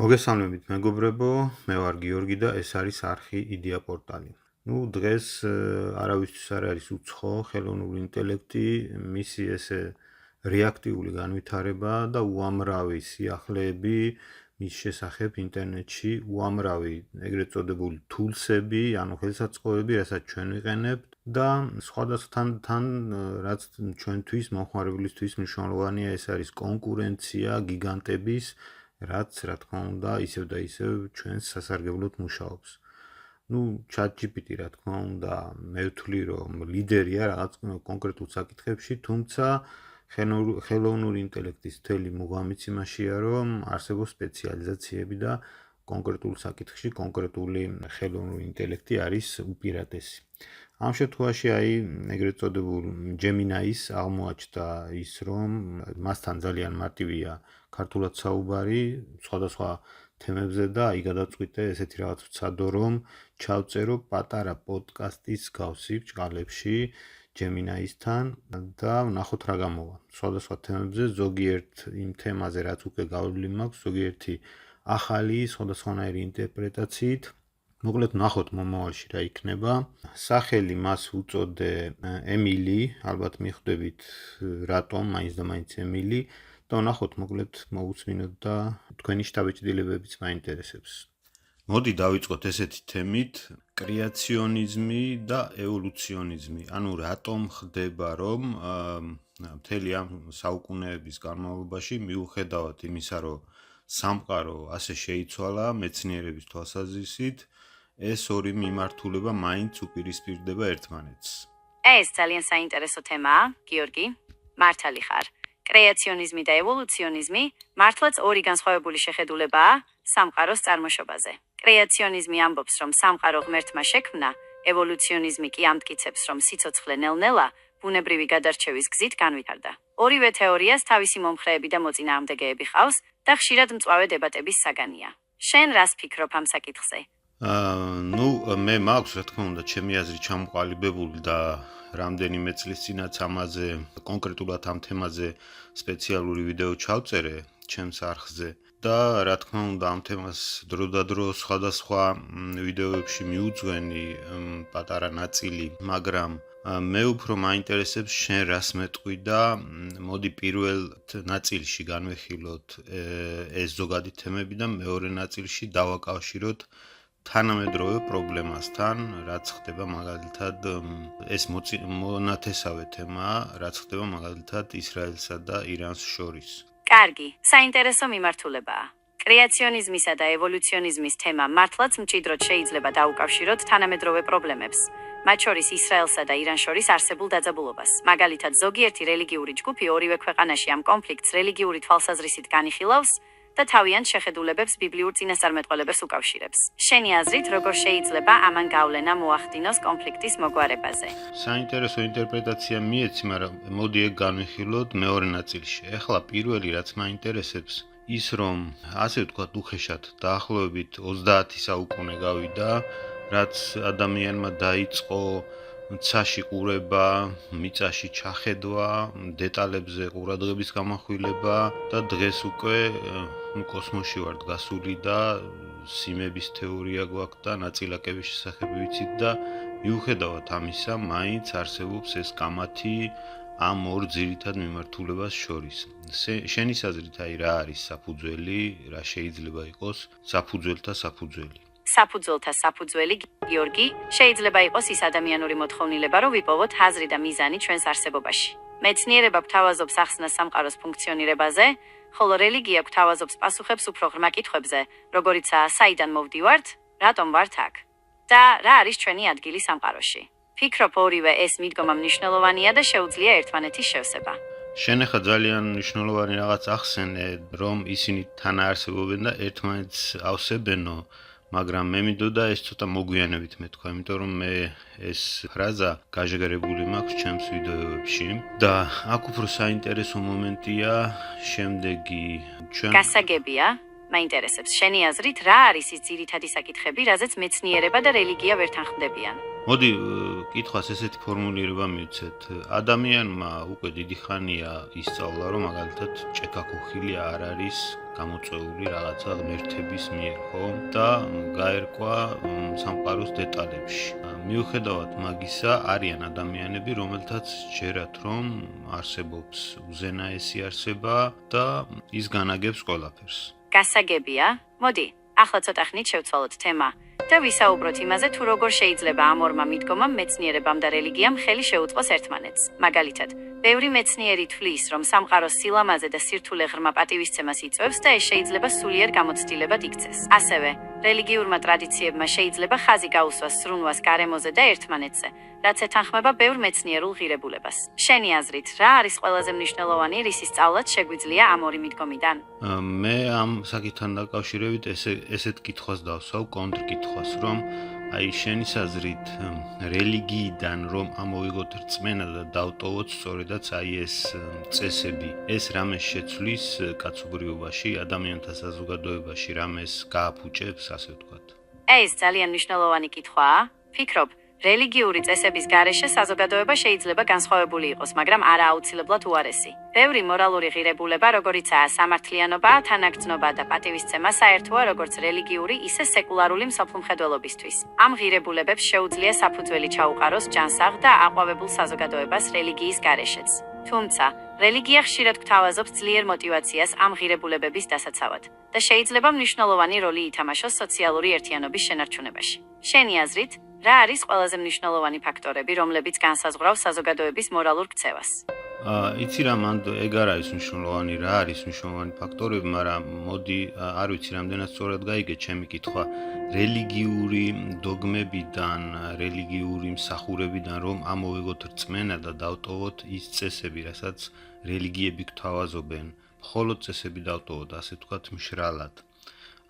მოგესალმებით მეგობრებო, მე ვარ გიორგი და ეს არის არხი იდეა პორტალი. დღეს არავისთვის არ არის უცხო ხელოვნური ინტელექტი, მისი ესე რეაქტიული განვითარება და უამრავი სიახლეები მის შესახებ ინტერნეტში, უამრავი ეგრეთ წოდებული თულსები, ანუ ხელსაწყოები, რასაც ჩვენ ვიყენებთ და სხვადასხვა თან რაც ჩვენთვის მომხმარებლისთვის მნიშვნელოვანია, ეს არის კონკურენცია გიგანტების რაც რა თქმა უნდა ისევ და ისევ ჩვენს სასარგებლოდ მუშაობს. ChatGPT რა თქმა უნდა მე ვთვლი რომ ლიდერია რაღაც კონკრეტულ საკითხებში, თუმცა ხელოვნური ინტელექტის მთელი მუღამიც იმაშია, რომ არსებობს სპეციალიზაციები და კონკრეტულ საკითხში კონკრეტული ხელოვნური ინტელექტი არის უპირატესი. ამ შემთხვევაში ეგრეთ წოდებულ Gemini-ის აღმოაჩნდა ის, რომ მასთან ძალიან მარტივია ქართულად საუბარი სხვადასხვა თემებზე და გადაწყვიტე ესეთი რაღაც ვცადო, რომ ჩავწერო პატარა პოდკასტის გავსი ბჭყალებში Gemini-ისთან და ვნახოთ რა გამოვა. სხვადასხვა თემებზე ზოგიერთ იმ თემაზე რაც უკვე გავლილი მაქვს, ზოგიერთი ახალი სხვადასხვანაირი ინტერპრეტაციით. მოკლედ ვნახოთ მომავალში რა იქნება. სახელი მას უწოდე ემილი, ალბათ მიხვდებით რატომ მაინც და მაინც ემილი და ვნახოთ მოკლედ მოусმინოთ და თქვენი შთაბეჭდილებებიც მაინტერესებს. მოდი დავიწყოთ ესეთი თემით, კრეაციონიზმი და ევოლუციონიზმი. ანუ რატომ ხდება რომ მთელი ამ საუკუნეების განმავლობაში მიუხედავად იმისა, რომ სამყარო ასე შეიცვალა მეცნიერების თვალსაზრისით, ეს ორი მიმართულება მაინც უპირისპირდება ერთმანეთს. ეს ძალიან საინტერესო თემაა, გიორგი. მართალი ხარ. კრეაციონიზმი და ევოლუციონიზმი მართლაც ორი განსხვავებული შეხედულებაა სამყაროს წარმოშობაზე. კრეაციონიზმი ამბობს, რომ სამყარო ღმერთმა შექმნა, ევოლუციონიზმი კი ამტკიცებს, რომ სიცოცხლე ნელ-ნელა ბუნებრივი გადარჩევის გზით განვითარდა. ორივე თეორიას თავისი მომხრეები და მოწინააღმდეგეები ყავს და ხშირად მწვავე დებატების საგანია. შენ რას ფიქრობ ამ საკითხზე? მე მაქვს რა თქმა უნდა ჩემი აზრი ჩამოყალიბებული და რამდენიმე წლის წინაც ამაზე კონკრეტულად ამ თემაზე სპეციალური ვიდეო ჩავწერე ჩემს არხზე და რა თქმა უნდა ამ თემას დროდადრო სხვადასხვა ვიდეოებში მიუძღვენი პატარა ნაწილი, მაგრამ მე უფრო მაინტერესებს შენ რას მეტყვი და მოდი პირველ ნაწილში განვიხილოთ ეს ზოგადი თემები და მეორე ნაწილში დავაკავშიროთ თანამედროვე პრობლემასთან, რაც ხდება მაგალითად ეს მონათესავე თემაა, რაც ხდება მაგალითად ისრაელსა და ირანს შორის. კარგი, საინტერესო მიმართულებაა. კრეაციონიზმისა და ევოლუციონიზმის თემა მართლაც მჭიდროდ შეიძლება დაუკავშიროთ თანამედროვე პრობლემებს, მათ შორის ისრაელსა და ირანს შორის არსებულ დაძაბულობას. მაგალითად, ზოგიერთი რელიგიური ჯგუფი ორივე ქვეყანაში ამ კონფლიქტს რელიგიური თვალსაზრისით განიხილავს და თავიანთ შეხედულებებს ბიბლიურ წინასწარმეტყველებებს უკავშირებს. შენი აზრით, როგორ შეიძლება ამან გავლენა მოახდინოს კონფლიქტის მოგვარებაზე? საინტერესო ინტერპრეტაცია მიეცი, მაგრამ მოდი ეგ განვიხილოთ მეორე ნაწილში. ეხლა პირველი რაც მაინტერესებს ის, რომ ასე ვთქვათ უხეშად დაახლოებით 30 საუკუნე გავიდა, რაც ადამიანმა დაიწყო მცაში ყურება, მიწაში ჩახედვა, დეტალებზე ყურადღების გამახვილება და დღეს უკვე კოსმოსში ვართ გასული და სიმების თეორია გვაქვს და ნაწილაკების შესახებ ვიცით და მიუხედავად ამისა, მაინც არსებობს ეს კამათი ამ ორ ძირითად მიმართულებას შორის. შენი აზრით რა არის საფუძველი, რა შეიძლება იყოს საფუძველთა საფუძველი? საფუძველთა საფუძველი, გიორგი, შეიძლება იყოს ის ადამიანური მოთხოვნილება, რომ ვიპოვოთ აზრი და მიზანი ჩვენს არსებობაში. მეცნიერება გვთავაზობს ახსნას სამყაროს ფუნქციონირებაზე, ხოლო რელიგია გვთავაზობს პასუხებს უფრო ღრმა კითხვებზე, როგორიცაა საიდან მოვდივართ, რატომ ვართ აქ და რა არის ჩვენი ადგილი სამყაროში. ფიქრობ ორივე ეს მიდგომა მნიშვნელოვანია და შეუძლია ერთმანეთის შევსება. შენ ახლა ძალიან მნიშვნელოვანი რაღაც ახსენე, რომ ისინი თან არსებობენ და ერთმანეთს ავსებენო, მაგრამ მე მინდოდა ეს ცოტა მოგვიანებით მეთქვა, იმიტომ რომ მე ეს ფრაზა გაჟღერებული მაქვს ჩემს ვიდეოებში და აქ უფრო საინტერესო მომენტია შემდეგი გასაგებია, მაინტერესებს შენი აზრით რა არის ის ძირითადი საკითხები, რაზეც მეცნიერება და რელიგია ვერ თანხმდებიან? მოდი კითხვას ესეთი ფორმულირება მივცეთ. ადამიანმა უკვე დიდი ხანია ისწავლა, რომ მაგალითად ჭექაქუხილი არ არის გამოწვეული რაღაცა ღმერთების მიერ, ხო? და გაერკვა სამყაროს დეტალებში. მიუხედავად მაგისა, არიან ადამიანები, რომელთაც ჯერათ, რომ არსებობს უზენაესი არსება და ის განაგებს ყველაფერს. გასაგებია? მოდი, ახლა ცოტა ხნით შევცვალოთ თემა და ვისაუბროთ იმაზე, თუ როგორ შეიძლება ამ ორმა მიდგომამ მეცნიერებამ და რელიგიამ ხელი შეუწყოს ერთმანეთს. მაგალითად, ბევრი მეცნიერი თვლის, რომ სამყაროს სილამაზე და სირთულე ღრმა პატივისცემას იწვევს და ეს შეიძლება სულიერ გამოცდილებად იქცეს. ასევე, რელიგიურმა ტრადიციებმა შეიძლება ხაზი გაუსვას სრუნვას გარემოზე და ერთმანეთზე, რაც ეთანხმება ბევრ მეცნიერულ ღირებულებას. შენი აზრით, რა არის ყველაზე მნიშვნელოვანი, რისი სწავლაც შეგვიძლია ამ ორი მიდგომიდან? მე ამ საკითხთან დაკავშირებით ესეთ კითხვას დავსვავ, კონტრკითხვას, რომ აი შენის აზრით რელიგიიდან რომ ამოვიგოთ რწმენა და დავტოვოთ სწორედაც აი ეს წესები, ეს რამეს შეცვლის კაცობრიობაში, ადამიანთა საზოგადოებაში, რამეს გააფუჭებს, ასე ვთქვათ. ეს ძალიან მნიშვნელოვანი კითხვაა. ფიქრობ, რელიგიური წესების გარეშე საზოგადოება შეიძლება განსხვავებული იყოს, მაგრამ არა აუცილებლად უარესი. ბევრი მორალური ღირებულება, როგორიცაა სამართლიანობა, თანაგრძნობა და პატივისცემა, საერთოა როგორც რელიგიური, ისე სეკულარული მსოფლმხედველობისთვის. ამ ღირებულებებს შეუძლია საფუძველი ჩაუყაროს ჯანსაღ და აყვავებულ საზოგადოებას რელიგიის გარეშეც. თუმცა, რელიგია ხშირად გვთავაზობს ძლიერ მოტივაციას ამ ღირებულებების დასაცავად და შეიძლება მნიშვნელოვანი როლი ითამაშოს სოციალური ერთიანობის შენარჩუნებაში. შენი აზრით, რა არის ყველაზე მნიშვნელოვანი ფაქტორები, რომლებიც განსაზღვრავს საზოგადოების მორალურ ქცევას? იცი რა, მანდ ეგ არ არის მნიშვნელოვანი, რა არის მნიშვნელოვანი ფაქტორები, მაგრამ მოდი არ ვიცი რამდენად სწორად გაიგე ჩემი კითხვა. რელიგიური დოგმებიდან, რელიგიური მსახურებიდან რომ ამოვიღოთ რწმენა და დავტოვოთ ის წესები, რასაც რელიგიები გვთავაზობენ, მხოლოდ წესები დავტოვოთ, ასე ვთქვათ, მშრალად.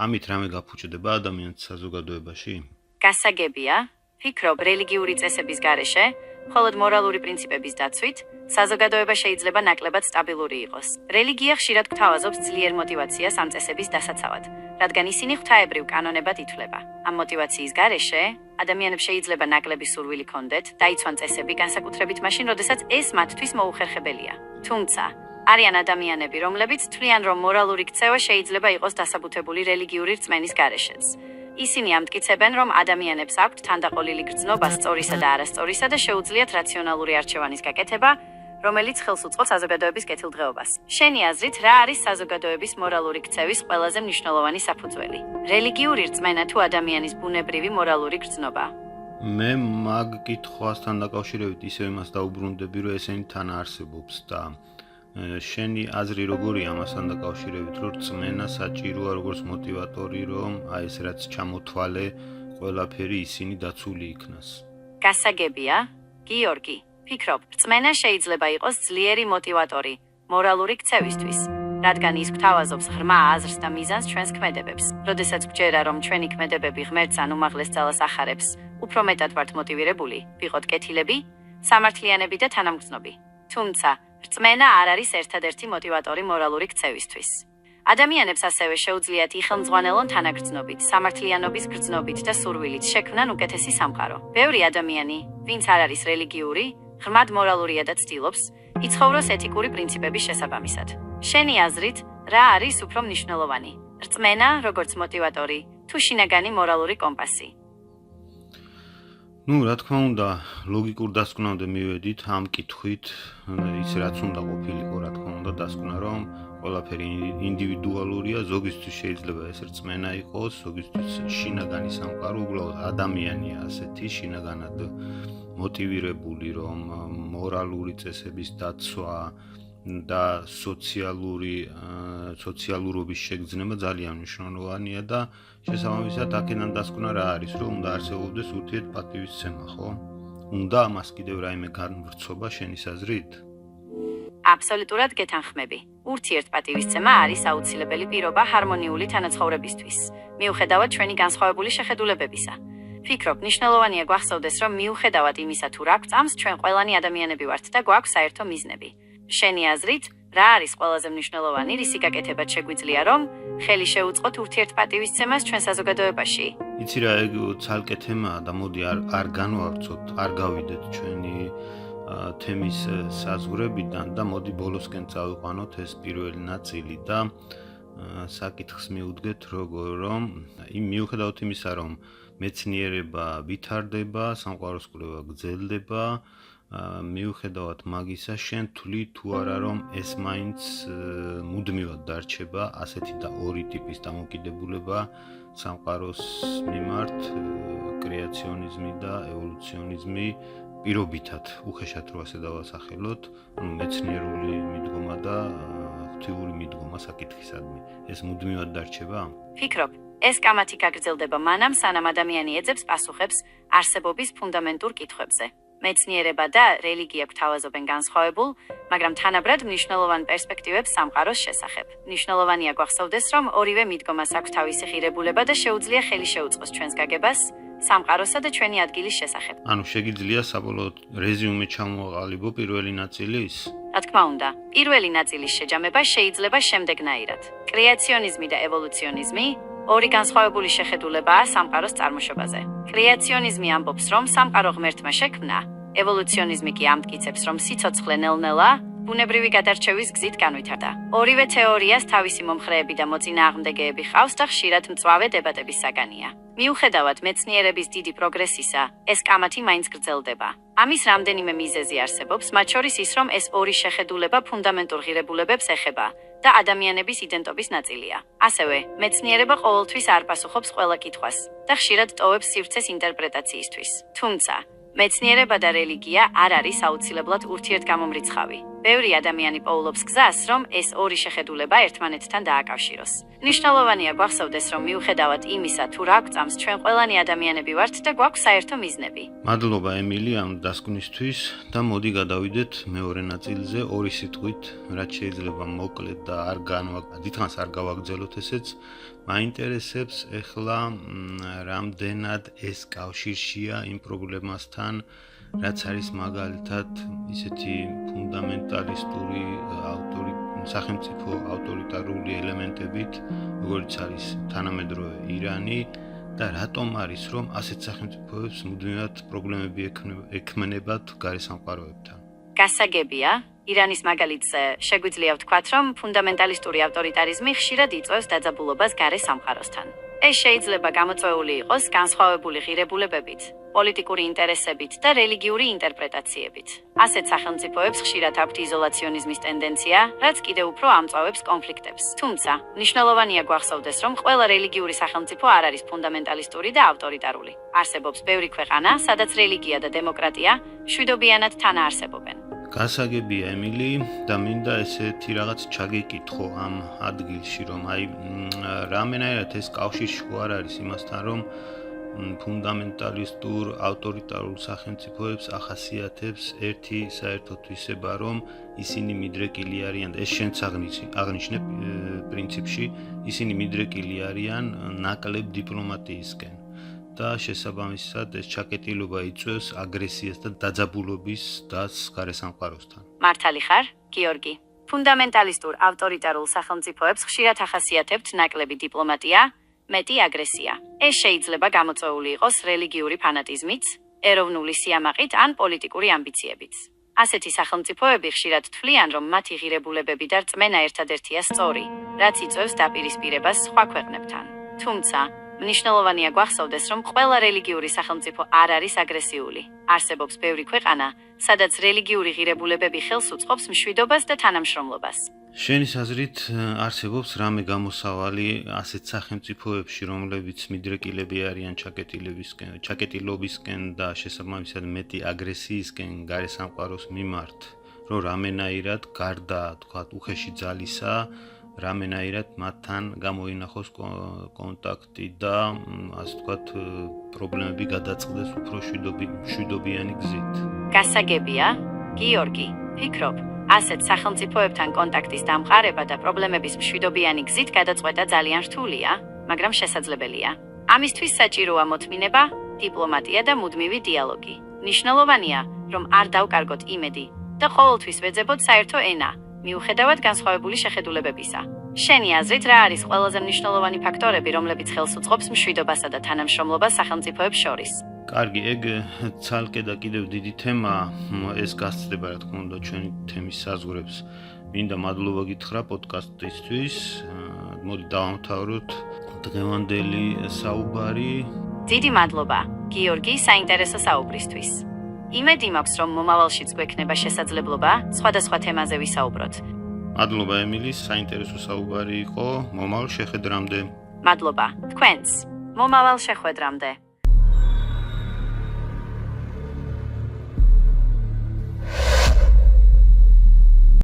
ამით რამე გაფუჭდება ადამიანთა საზოგადოებაში? გასაგებია, ფიქრობ, რელიგიური წესების გარეშე, მხოლოდ მორალური პრინციპების დაცვით, საზოგადოება შეიძლება ნაკლებად სტაბილური იყოს. რელიგია ხშირად გვთავაზობს ძლიერ მოტივაციას ამ წესების დასაცავად, რადგან ისინი ღვთაებრივ კანონებად ითვლება. ამ მოტივაციის გარეშე, ადამიანებს შეიძლება ნაკლები სურვილი ჰქონდეთ, დაიცვან წესები განსაკუთრებით მაშინ, როდესაც ეს მათთვის მოუხერხებელია. თუმცა, არიან ადამიანები, რომლებიც თვლიან, რომ მორალური ქცევა შეიძლება იყოს დასაბუთებული რელიგიური რწმენის გარეშეც. ისინი ამტკიცებენ, რომ ადამიანებს აქვთ თანდაყოლილი გრძნობა სწორისა და არასწორისა და შეუძლიათ რაციონალური არჩევანის გაკეთება, რომელიც ხელს უწყობს საზოგადოების კეთილდღეობას. შენი აზრით, რა არის საზოგადოების მორალური ქცევის ყველაზე მნიშვნელოვანი საფუძველი? რელიგიური რწმენა თუ ადამიანის ბუნებრივი მორალური გრძნობა? მე მაგ კითხვასთან დაკავშირებით ისევ იმას დაუბრუნდები, რომ ესენი თან არსებობს და შენი აზრი როგორია ამასთან დაკავშირებით, რომ რწმენა საჭიროა როგორც მოტივატორი, რომ აი ეს რაც ჩამოთვალე, ყველაფერი ისინი დაცული იქნას. გასაგებია, გიორგი, ფიქრობ, რწმენა შეიძლება იყოს ძლიერი მოტივატორი მორალური ქცევისთვის, რადგან ის გვთავაზობს ღრმა აზრს და მიზანს ჩვენს ქმედებებს. როდესაც გვჯერა, რომ ჩვენი ქმედებები ღმერთს ან უმაღლეს ძალას ახარებს, უფრო მეტად ვართ მოტივირებული, ვიყოთ კეთილები, სამართლიანები და თანამგრძნობი. თუმცა, რწმენა არ არის ერთადერთი მოტივატორი მორალური ქცევისთვის. ადამიანებს ასევე შეუძლიათ იხელმძღვანელონ თანაგრძნობით, სამართლიანობის გრძნობით და სურვილით შექმნან უკეთესი სამყარო. ბევრი ადამიანი, ვინც არ არის რელიგიური, ღრმად მორალურია და ცდილობს, იცხოვროს ეთიკური პრინციპების შესაბამისად. შენი აზრით, რა არის უფრო მნიშვნელოვანი? რწმენა, როგორც მოტივატორი, თუ შინაგანი მორალური კომპასი? რა თქმა უნდა, ლოგიკურ დასკვნამდე მივედით ამ კითხვით, ის რაც უნდა ყოფილიყო, რა თქმა უნდა, დასკვნა, რომ ყველაფერი ინდივიდუალურია, ზოგისთვის შეიძლება ეს რწმენა იყოს, ზოგისთვის შინაგანი სამყარო, უბრალოდ ადამიანია ასეთი შინაგანად მოტივირებული, რომ მორალური წესების დაცვა და სოციალურობის შეგრძნება ძალიან მნიშვნელოვანია და შესაბამისად აქედან დასკვნა რა არის, რომ უნდა არსებობდეს ურთიერთპატივისცემა, ხო? უნდა ამას კიდევ რაიმე განვრცობა შენის აზრით? აბსოლუტურად გეთანხმები. ურთიერთპატივისცემა არის აუცილებელი პირობა ჰარმონიული თანაცხოვრებისთვის, მიუხედავად ჩვენი განსხვავებული შეხედულებებისა. ფიქრობ, მნიშვნელოვანია გვახსოვდეს, რომ მიუხედავად იმისა, თუ რა გვწამს, ჩვენ ყველანი ადამიანები ვართ და გვაქვს საერთო მიზნები. შენი აზრით, რა არის ყველაზე მნიშვნელოვანი, რისი გაკეთებაც შეგვიძლია, რომ ხელი შეუწყოთ ურთიერთპატივისცემას ჩვენ საზოგადოებაში? იცი რა, ეგ ცალკე თემაა და მოდი არ განვავრცოთ, არ გავიდეთ ჩვენი თემის საზღვრებიდან და მოდი ბოლოსკენ წავიყვანოთ ეს პირველი ნაწილი და საკითხს მიუდგეთ რომ მიუხედავად იმისა რომ მეცნიერება ვითარდება, სამყაროს კვლევა გრძელდება, მიუხედავად მაგისა შენ თვლი თუ არა რომ ეს მაინც მუდმივად დარჩება ასეთი და ორი ტიპის დამოკიდებულება სამყაროს მიმართ, კრეაციონიზმი და ევოლუციონიზმი პირობითად, უხეშად რო ასე დავასახელოთ, ანუ მეცნიერული მიდგომა და ღვთიური მიდგომა საკითხისადმი. ეს მუდმივად დარჩება? ფიქრობ, ეს კამათი გაგრძელდება მანამ, სანამ ადამიანი ეძებს პასუხებს არსებობის ფუნდამენტურ კითხვებზე. მეცნიერება და რელიგია გვთავაზობენ განსხვავებულ, მაგრამ თანაბრად მნიშვნელოვან პერსპექტივებს სამყაროს შესახებ. მნიშვნელოვანია გვახსოვდეს, რომ ორივე მიდგომას აქვს თავისი ღირებულება და შეუძლია ხელი შეუწყოს ჩვენს გაგებას, სამყაროსა და ჩვენი ადგილის შესახებ. ანუ შეგიძლია საბოლოოდ რეზიუმე ჩამოვაყალიბო პირველი ნაწილის? რა თქმა უნდა, პირველი ნაწილის შეჯამება შეიძლება შემდეგნაირად. კრეაციონიზმი და ევოლუციონიზმი ორი განსხვავებული შეხედულებაა სამყაროს წარმოშობაზე. კრეაციონიზმი ამბობს, რომ სამყარო ღმერთმა შექმნა, ევოლუციონიზმი კი ამტკიცებს, რომ სიცოცხლე ნელ-ნელა ბუნებრივი გადარჩევის გზით განვითარდა. ორივე თეორიას თავისი მომხრეები და მოწინააღმდეგეები ჰყავს და ხშირად მწვავე დებატების საგანია. მიუხედავად მეცნიერების დიდი პროგრესისა, ეს კამათი მაინც გრძელდება. ამის რამდენიმე მიზეზი არსებობს, მათ შორის ის, რომ ეს ორი შეხედულება ფუნდამენტურ ღირებულებებს ეხება და ადამიანების იდენტობის ნაწილია. ასევე, მეცნიერება ყოველთვის არ პასუხობს ყველა კითხვას და ხშირად ტოვებს სივრცეს ინტერპრეტაციისთვის. თუმცა, მეცნიერება და რელიგია არ არის აუცილებლად ურთიერთგამომრიცხავი. ბევრი ადამიანი პოულობს გზას, რომ ეს ორი შეხედულება ერთმანეთთან დააკავშიროს. მნიშვნელოვანია გვახსოვდეს, რომ მიუხედავად იმისა, თუ რა გვწამს, ჩვენ ყველანი ადამიანები ვართ და გვაქვს საერთო მიზნები. მადლობა ემილი ამ დასკვნისთვის და მოდი გადავიდეთ მეორე ნაწილზე ორი სიტყვით, რაც შეიძლება მოკლედ და დიდხანს არ გავაგრძელოთ ესეც. მაინტერესებს ეხლა რამდენად ეს კავშირშია იმ პრობლემასთან, რაც არის მაგალითად ისეთი ფუნდამენტალისტური სახელმწიფო ავტორიტარული ელემენტებით, როგორც არის თანამედროვე ირანი და რატომ არის რომ ასეთ სახელმწიფოებს მუდმივად პრობლემები ექმნებათ გარე სამყაროებთან. გასაგებია, ირანის მაგალითზე შეგვიძლია ვთქვათ, რომ ფუნდამენტალისტური ავტორიტარიზმი ხშირად იწვევს დაძაბულობას გარე სამყაროსთან. ეს შეიძლება გამოწვეული იყოს განსხვავებული ღირებულებებით, პოლიტიკური ინტერესებით და რელიგიური ინტერპრეტაციებით. ასეთ სახელმწიფოებს ხშირად აქვთ იზოლაციონიზმის ტენდენცია, რაც კიდევ უფრო ამწვავებს კონფლიქტებს. თუმცა, მნიშვნელოვანია გვახსოვდეს, რომ ყველა რელიგიური სახელმწიფო არ არის ფუნდამენტალისტური და ავტორიტარული. არსებობს ბევრი ქვეყანა, სადაც რელიგია და დემოკრატია მშვიდობიანად თანაარსებობენ. გასაგებია ემილი და მინდა ესეთი რაღაც ჩაგეკითხო ამ ადგილში, რომ რამენაირად ეს კავშირში არ არის იმასთან, რომ ფუნდამენტალისტურ ავტორიტარულ სახელმწიფოებს ახასიათებს ერთი საერთოდ ისება, რომ ისინი მიდრეკილი არიან, ეს შენც აღნიშნე პრინციპში, ისინი მიდრეკილი არიან ნაკლებ დიპლომატიისკენ. და შესაბამისად ეს ჩაკეტილობა იწვევს აგრესიას და დაძაბულობის დასს გარე სამყაროსთან. მართალი ხარ, გიორგი. ფუნდამენტალისტურ ავტორიტარულ სახელმწიფოებს ხშირად ახასიათებთ ნაკლები დიპლომატია, მეტი აგრესია. ეს შეიძლება გამოწვეული იყოს რელიგიური ფანატიზმით, ეროვნული სიამაყით ან პოლიტიკური ამბიციებით. ასეთი სახელმწიფოები ხშირად თვლიან, რომ მათი ღირებულებები და რწმენა ერთადერთია სწორი, რაც იწვევს დაპირისპირებას სხვა ქვეყნებთან. თუმცა, მნიშვნელოვანია გვახსოვდეს, რომ ყველა რელიგიური სახელმწიფო არ არის აგრესიული. არსებობს ბევრი ქვეყანა, სადაც რელიგიური ღირებულებები ხელს უწყობს მშვიდობას და თანამშრომლობას. შენი აზრით არსებობს რამე გამოსავალი ასეთ სახელმწიფოებში, რომლებიც მიდრეკილები არიან ჩაკეტილობისკენ და შესაბამისად მეტი აგრესიისკენ გარე სამყაროს მიმართ, რომ რამენაირად გარდა თქვათ უხეში ძალისა რამენაირად მათთან გამოინახოს კონტაქტი და ასე ვთქვათ პრობლემები გადაწყდეს უფრო მშვიდობიანი გზით. გასაგებია, გიორგი, ფიქრობ, ასეთ სახელმწიფოებთან კონტაქტის დამყარება და პრობლემების მშვიდობიანი გზით გადაწყვეტა ძალიან რთულია, მაგრამ შესაძლებელია. ამისთვის საჭიროა მოთმინება, დიპლომატია და მუდმივი დიალოგი. მნიშვნელოვანია, რომ არ დავკარგოთ იმედი და ყოველთვის ვეძებოთ საერთო ენა, მიუხედავად განსხვავებული შეხედულებებისა. შენი აზრით რა არის ყველაზე მნიშვნელოვანი ფაქტორები, რომლებიც ხელს უწყობს მშვიდობასა და თანამშრომლობას სახელმწიფოებს შორის? კარგი, ეგ ცალკე და კიდევ დიდი თემა, ეს გასცდება რა თქმა უნდა ჩვენი თემის საზღვრებს. მინდა მადლობა გითხრა პოდკასტისთვის. მოდი დავამთავროთ დღევანდელი საუბარი. დიდი მადლობა, გიორგი, საინტერესო საუბრისთვის. იმედი მაქვს, რომ მომავალშიც გვექნება შესაძლებლობა სხვადასხვა თემაზე ვისაუბროთ. მადლობა ემილი, საინტერესო საუბარი იყო. მომავალ შეხვედრამდე. მადლობა, თქვენს. მომავალ შეხვედრამდე.